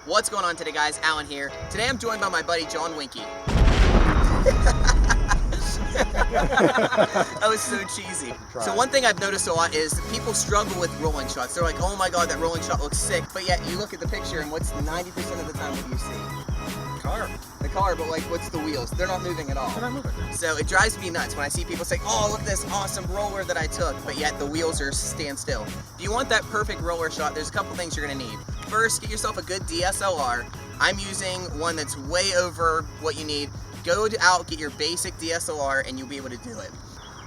What's going on today, guys? Alan here. Today I'm joined by my buddy John Winky. That was so cheesy. So one thing I've noticed a lot is people struggle with rolling shots. They're like, oh my god, that rolling shot looks sick. But yet you look at the picture and what's 90% of the time what you see? The car, but like what's the wheels? They're not moving at all. They're not moving. So it drives me nuts when I see people say, oh, look at this awesome roller that I took, but yet the wheels are stand still. If you want that perfect roller shot, there's a couple things you're gonna need. First, get yourself a good DSLR. I'm using one that's way over what you need. Go out, get your basic DSLR, and you'll be able to do it.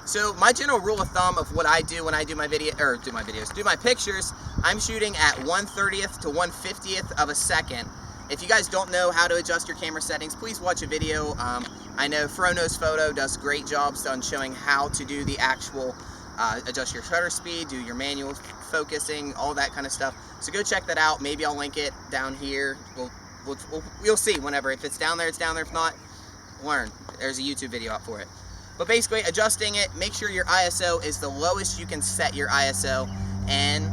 So my general rule of thumb of what I do when I do my pictures, I'm shooting at 1/30th to 1/50th of a second. If you guys don't know how to adjust your camera settings, please watch a video. I know Frono's Photo does great jobs on showing how to do the actual adjust your shutter speed, do your manual focusing, all that kind of stuff. So go check that out. Maybe I'll link it down here. We'll see whenever. If it's down there, it's down there. If not, learn. There's a YouTube video out for it. But basically, adjusting it, make sure your ISO is the lowest you can set your ISO, and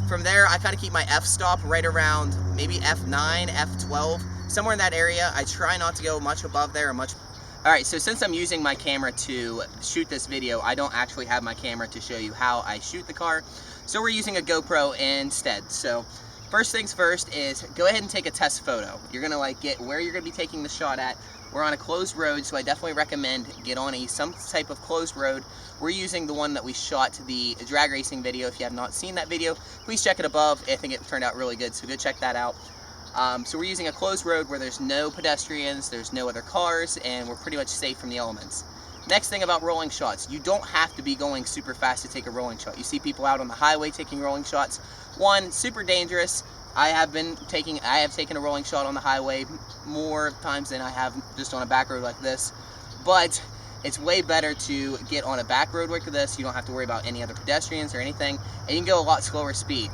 from there, I kind of keep my f-stop right around maybe f9, f12, somewhere in that area. I try not to go much above there or much. Alright, so since I'm using my camera to shoot this video, I don't actually have my camera to show you how I shoot the car. So we're using a GoPro instead. So first things first is go ahead and take a test photo. You're going to get where you're going to be taking the shot at. We're on a closed road, so I definitely recommend get on some type of closed road. We're using the one that we shot the drag racing video. If you have not seen that video, please check it above. I think it turned out really good, so go check that out. So we're using a closed road where there's no pedestrians, there's no other cars, and we're pretty much safe from the elements. Next thing about rolling shots, you don't have to be going super fast to take a rolling shot. You see people out on the highway taking rolling shots. One, super dangerous. I have taken a rolling shot on the highway more times than I have just on a back road like this. But it's way better to get on a back road like this. You don't have to worry about any other pedestrians or anything, and you can go a lot slower speed.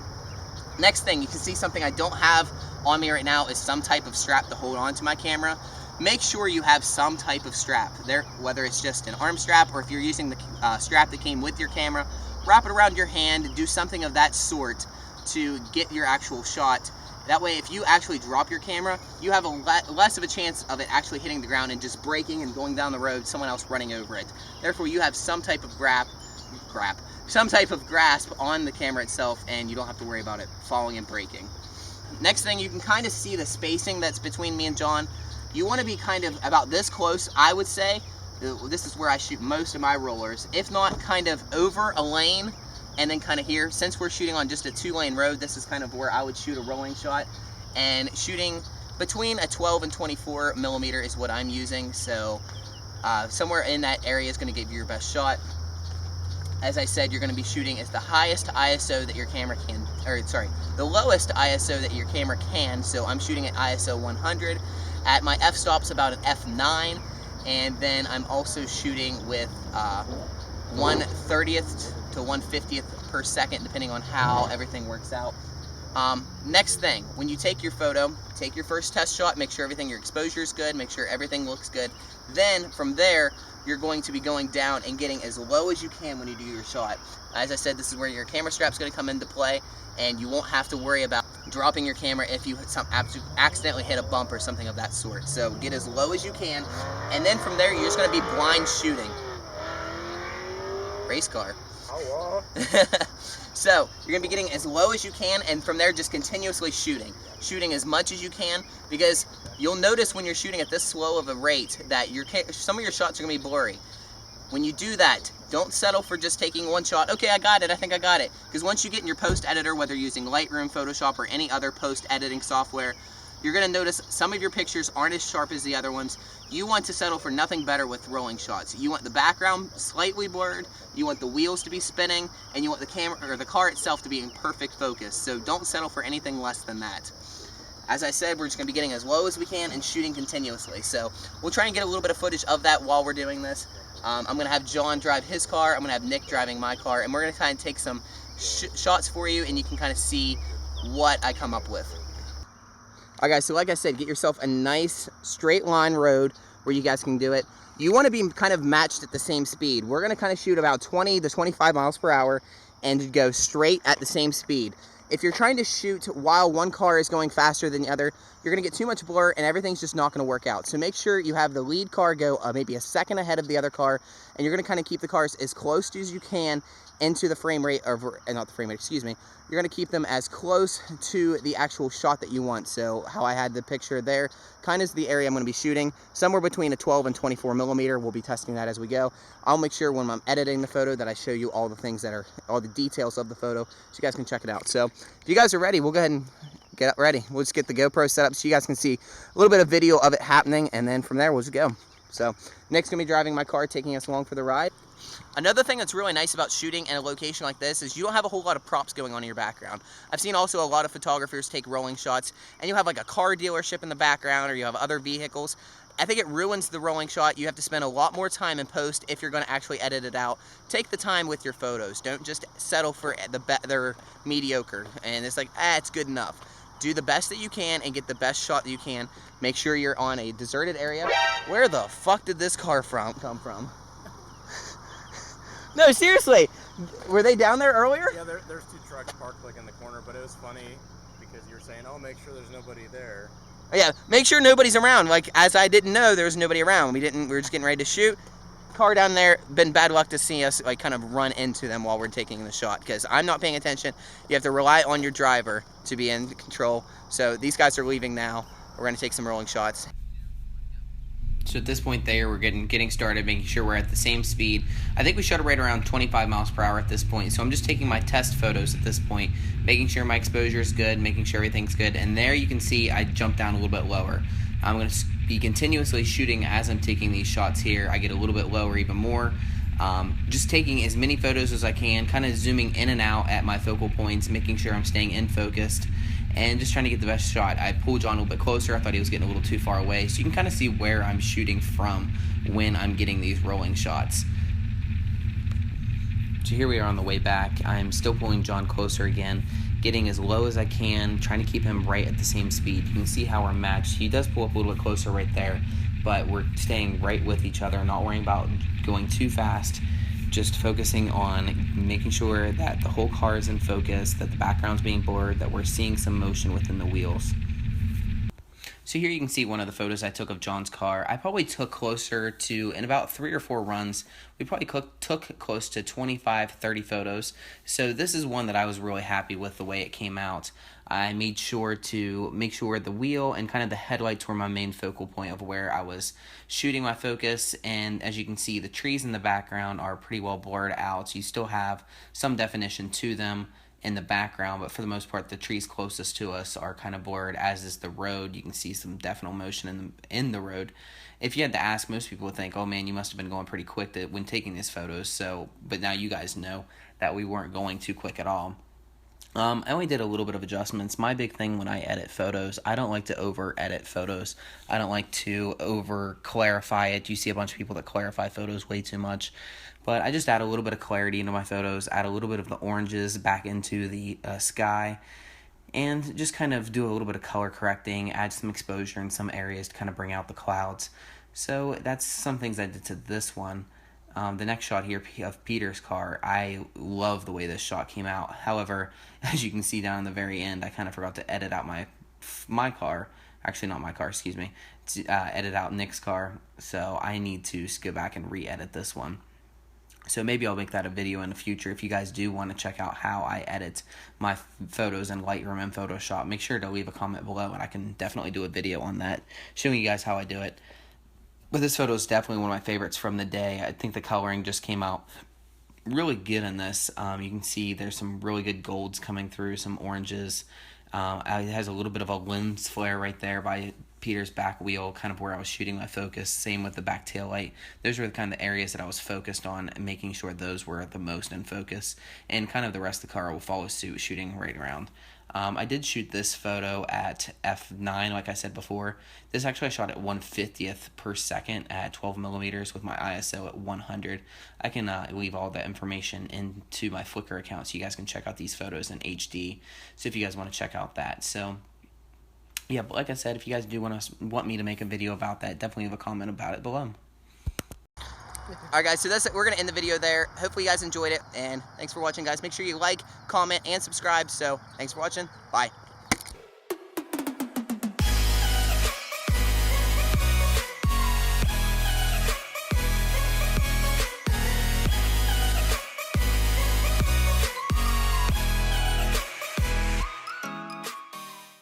Next thing, you can see something I don't have on me right now is some type of strap to hold on to my camera. Make sure you have some type of strap there, whether it's just an arm strap or if you're using the strap that came with your camera, wrap it around your hand, do something of that sort to get your actual shot. That way, if you actually drop your camera, you have less of a chance of it actually hitting the ground and just breaking and going down the road, someone else running over it. Therefore, you have some type of grasp on the camera itself, and you don't have to worry about it falling and breaking. Next thing, you can kind of see the spacing that's between me and John. You want to be kind of about this close, I would say. This is where I shoot most of my rollers. If not, kind of over a lane, and then kind of here. Since we're shooting on just a 2-lane road, this is kind of where I would shoot a rolling shot. And shooting between a 12 and 24 millimeter is what I'm using. So somewhere in that area is going to give you your best shot. As I said, you're going to be shooting at the highest ISO that your camera can, the lowest ISO that your camera can. So I'm shooting at ISO 100. At my f-stop's about an f9, and then I'm also shooting with 1/30th to 1/50th per second, depending on how everything works out. Next thing, when you take your photo, take your first test shot, make sure your exposure is good, make sure everything looks good. Then from there, you're going to be going down and getting as low as you can when you do your shot. As I said, this is where your camera strap's going to come into play, and you won't have to worry about dropping your camera if you accidentally hit a bump or something of that sort. So get as low as you can, and then from there, you're just going to be blind shooting. Race car. So you're going to be getting as low as you can, and from there just continuously shooting as much as you can, because you'll notice when you're shooting at this slow of a rate that some of your shots are going to be blurry. When you do that, don't settle for just taking one shot. Okay, I got it, I think I got it. Because once you get in your post editor, whether you're using Lightroom, Photoshop, or any other post editing software, you're going to notice some of your pictures aren't as sharp as the other ones. You want to settle for nothing better with rolling shots. You want the background slightly blurred, you want the wheels to be spinning, and you want the camera or the car itself to be in perfect focus. So don't settle for anything less than that. As I said, we're just going to be getting as low as we can and shooting continuously. So we'll try and get a little bit of footage of that while we're doing this. I'm going to have John drive his car, I'm going to have Nick driving my car, and we're going to kind of take some shots for you, and you can kind of see what I come up with. Alright guys, so like I said, get yourself a nice straight line road where you guys can do it. You want to be kind of matched at the same speed. We're going to kind of shoot about 20 to 25 miles per hour and go straight at the same speed. If you're trying to shoot while one car is going faster than the other, you're gonna get too much blur and everything's just not gonna work out. So make sure you have the lead car go maybe a second ahead of the other car, and you're gonna kind of keep the cars as close as you can into the frame rate, or not the frame rate, excuse me. You're gonna keep them as close to the actual shot that you want. So how I had the picture there, kind of is the area I'm gonna be shooting, somewhere between a 12 and 24 millimeter. We'll be testing that as we go. I'll make sure when I'm editing the photo that I show you all the things that are, all the details of the photo, so you guys can check it out. So if you guys are ready, we'll go ahead and get ready. We'll just get the GoPro set up so you guys can see a little bit of video of it happening, and then from there we'll just go. So Nick's gonna be driving my car, taking us along for the ride. Another thing that's really nice about shooting in a location like this is you don't have a whole lot of props going on in your background. I've seen also a lot of photographers take rolling shots, and you have like a car dealership in the background, or you have other vehicles. I think it ruins the rolling shot. You have to spend a lot more time in post if you're going to actually edit it out. Take the time with your photos. Don't just settle for they're mediocre and it's like, it's good enough. Do the best that you can and get the best shot that you can. Make sure you're on a deserted area. Where the fuck did this car come from? No, seriously. Were they down there earlier? Yeah, there's two trucks parked like in the corner, but it was funny because you were saying, oh, make sure there's nobody there. Yeah, make sure nobody's around. Like, as I didn't know, there was nobody around. We were just getting ready to shoot. Car down there, been bad luck to see us like kind of run into them while we're taking the shot, because I'm not paying attention. You have to rely on your driver to be in control. So these guys are leaving now. We're gonna take some rolling shots. So at this point there, we're getting started, making sure we're at the same speed. I think we shot it right around 25 miles per hour at this point. So I'm just taking my test photos at this point, making sure my exposure is good, making sure everything's good. And there you can see I jumped down a little bit lower. I'm going to be continuously shooting as I'm taking these shots here. I get a little bit lower even more. Just taking as many photos as I can, kind of zooming in and out at my focal points, making sure I'm staying in focused, and just trying to get the best shot. I pulled John a little bit closer. I thought he was getting a little too far away. So you can kind of see where I'm shooting from when I'm getting these rolling shots. So here we are on the way back. I'm still pulling John closer again, getting as low as I can, trying to keep him right at the same speed. You can see how we're matched. He does pull up a little bit closer right there, but we're staying right with each other, not worrying about going too fast, just focusing on making sure that the whole car is in focus, that the background's being blurred, that we're seeing some motion within the wheels. So here you can see one of the photos I took of John's car. I probably took closer to, in about 3 or 4 runs, we probably took close to 25, 30 photos. So this is one that I was really happy with the way it came out. I made sure to make sure the wheel and kind of the headlights were my main focal point of where I was shooting my focus. And as you can see, the trees in the background are pretty well blurred out. So you still have some definition to them in the background, but for the most part the trees closest to us are kind of blurred, as is the road. You can see some definite motion in the road. If you had to ask, most people would think, oh man, you must have been going pretty quick when taking these photos. So but now you guys know that we weren't going too quick at all. I only did a little bit of adjustments. My big thing when I edit photos, I don't like to over edit photos. I don't like to over clarify it. You see a bunch of people that clarify photos way too much. But I just add a little bit of clarity into my photos, add a little bit of the oranges back into the sky, and just kind of do a little bit of color correcting, add some exposure in some areas to kind of bring out the clouds. So that's some things I did to this one. The next shot here of Peter's car, I love the way this shot came out. However, as you can see down in the very end, I kind of forgot to edit out my car. Actually, not my car, excuse me. To edit out Nick's car. So I need to go back and re-edit this one. So maybe I'll make that a video in the future. If you guys do want to check out how I edit my photos in Lightroom and Photoshop, make sure to leave a comment below, and I can definitely do a video on that, showing you guys how I do it. But this photo is definitely one of my favorites from the day. I think the coloring just came out really good in this. You can see there's some really good golds coming through, some oranges. It has a little bit of a lens flare right there by Peter's back wheel, kind of where I was shooting my focus. Same with the back tail light. Those were the kind of the areas that I was focused on, and making sure those were the most in focus. And kind of the rest of the car will follow suit, shooting right around. I did shoot this photo at f9, like I said before. This actually I shot at 1/50th per second at 12 millimeters with my ISO at 100. I can leave all that information into my Flickr account so you guys can check out these photos in HD. So if you guys want to check out that. So yeah, but like I said, if you guys do want me to make a video about that, definitely leave a comment about it below. Alright guys, so that's it. We're going to end the video there. Hopefully you guys enjoyed it, and thanks for watching guys. Make sure you like, comment, and subscribe. So thanks for watching. Bye.